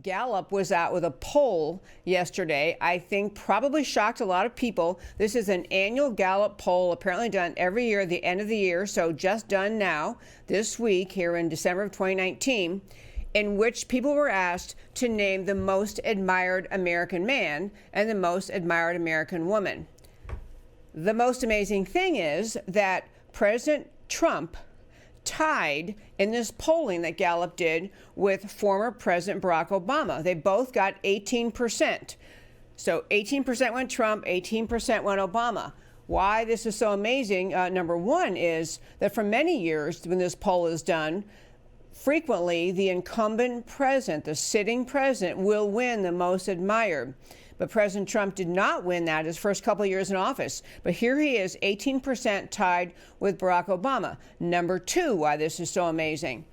Gallup was out with a poll yesterday. I think probably shocked a lot of people. This is an annual Gallup poll, apparently done every year at the end of the year, so just done now, this week here in December of 2019, in which people were asked to name the most admired American man and the most admired American woman. The most amazing thing is that President Trump tied in this polling that Gallup did with former President Barack Obama. They both got 18%. So 18% went Trump, 18% went Obama. Why this is so amazing, number one, is that for many years when this poll is done, frequently the incumbent president, the sitting president, will win the most admired. But President Trump did not win that his first couple of years in office. But here he is, 18% tied with Barack Obama. Number two, why this is so amazing.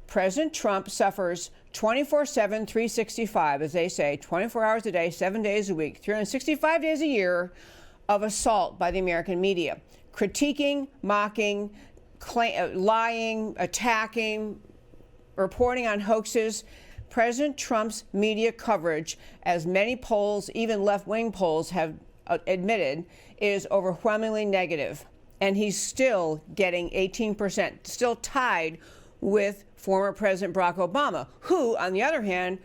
President Trump suffers 24/7, 365, as they say, 24 hours a day, 7 days a week, 365 days a year of assault by the American media. Critiquing, mocking, lying, attacking, reporting on hoaxes. President Trump's media coverage, as many polls, even left-wing polls have admitted, is overwhelmingly negative. And he's still getting 18%, still tied with former President Barack Obama, who, on the other hand,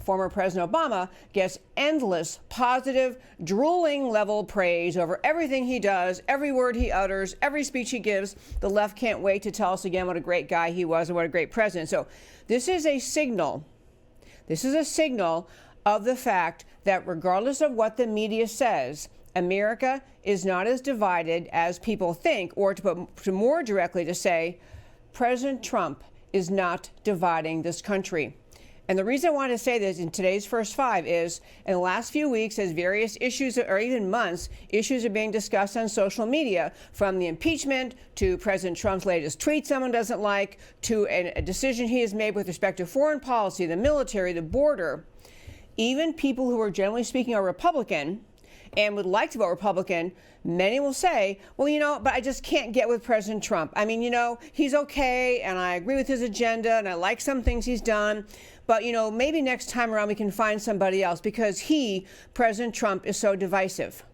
former President Obama gets endless, positive, drooling level praise over everything he does, every word he utters, every speech he gives. The left can't wait to tell us again what a great guy he was and what a great president. So this is a signal. This is a signal of the fact that regardless of what the media says, America is not as divided as people think, or to put more directly to say, President Trump is not dividing this country. And the reason I want to say this in today's First Five is in the last few weeks, as various issues or even months, issues are being discussed on social media, from the impeachment to President Trump's latest tweet someone doesn't like, to a decision he has made with respect to foreign policy, the military, the border. Even people who are generally speaking are Republican and would like to vote Republican, many will say, well, but I just can't get with President Trump. I mean, he's okay, and I agree with his agenda, and I like some things he's done. But, maybe next time around we can find somebody else because President Trump, is so divisive.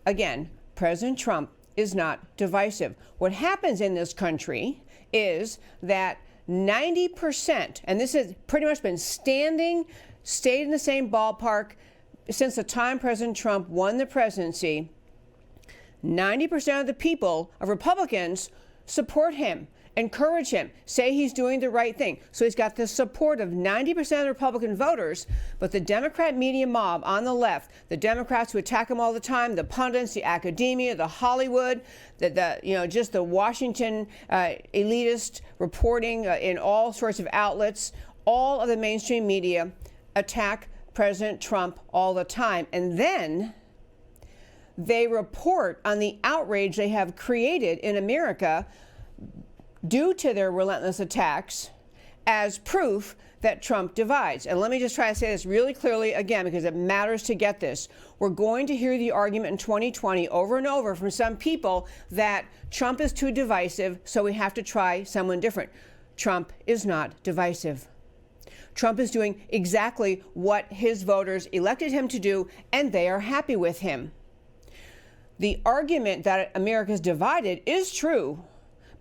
Again, President Trump is not divisive. What happens in this country is that 90%, and this has pretty much been stayed in the same ballpark since the time President Trump won the presidency, 90% of the people, of Republicans, support him, encourage him, say he's doing the right thing. So he's got the support of 90% of the Republican voters, but the Democrat media mob on the left, the Democrats who attack him all the time, the pundits, the academia, the Hollywood, just the Washington elitist reporting in all sorts of outlets, all of the mainstream media attack President Trump all the time. And then they report on the outrage they have created in America due to their relentless attacks as proof that Trump divides. And let me just try to say this really clearly again, because it matters to get this. We're going to hear the argument in 2020 over and over from some people that Trump is too divisive, so we have to try someone different. Trump is not divisive. Trump is doing exactly what his voters elected him to do, and they are happy with him. The argument that America is divided is true,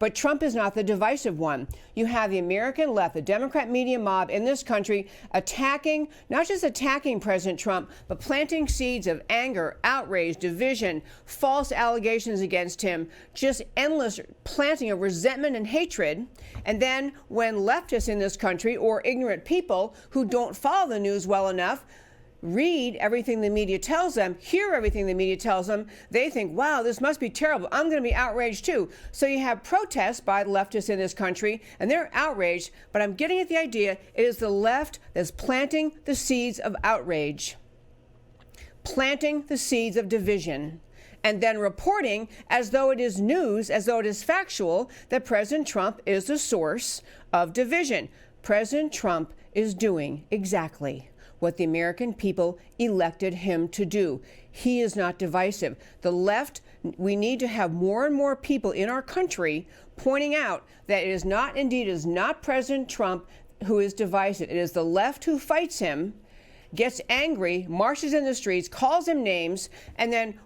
but Trump is not the divisive one. You have the American left, the Democrat media mob in this country attacking, not just attacking President Trump, but planting seeds of anger, outrage, division, false allegations against him, just endless planting of resentment and hatred. And then when leftists in this country, or ignorant people who don't follow the news well enough, read everything the media tells them, hear everything the media tells them, they think, wow, this must be terrible. I'm going to be outraged too. So you have protests by leftists in this country, and they're outraged, but I'm getting at the idea, it is the left that's planting the seeds of outrage, planting the seeds of division, and then reporting as though it is news, as though it is factual, that President Trump is the source of division. President Trump is doing exactly what the American people elected him to do. He is not divisive. The left, we need to have more and more people in our country pointing out that it is not President Trump who is divisive. It is the left who fights him, gets angry, marches in the streets, calls him names, and then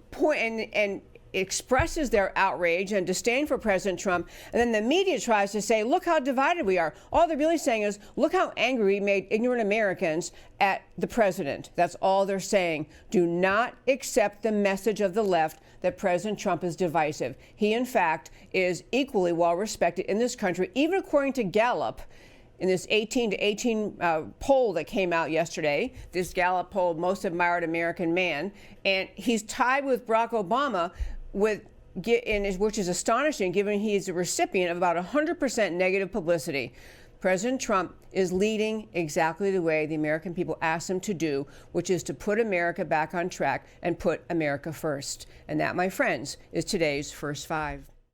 and expresses their outrage and disdain for President Trump. And then the media tries to say, look how divided we are. All they're really saying is, look how angry we made ignorant Americans at the president. That's all they're saying. Do not accept the message of the left that President Trump is divisive. He, in fact, is equally well respected in this country, even according to Gallup. In this 18 to 18 poll that came out yesterday, this Gallup poll, Most Admired American Man, and he's tied with Barack Obama, which is astonishing given he's a recipient of about 100% negative publicity. President Trump is leading exactly the way the American people asked him to do, which is to put America back on track and put America first. And that, my friends, is today's First Five.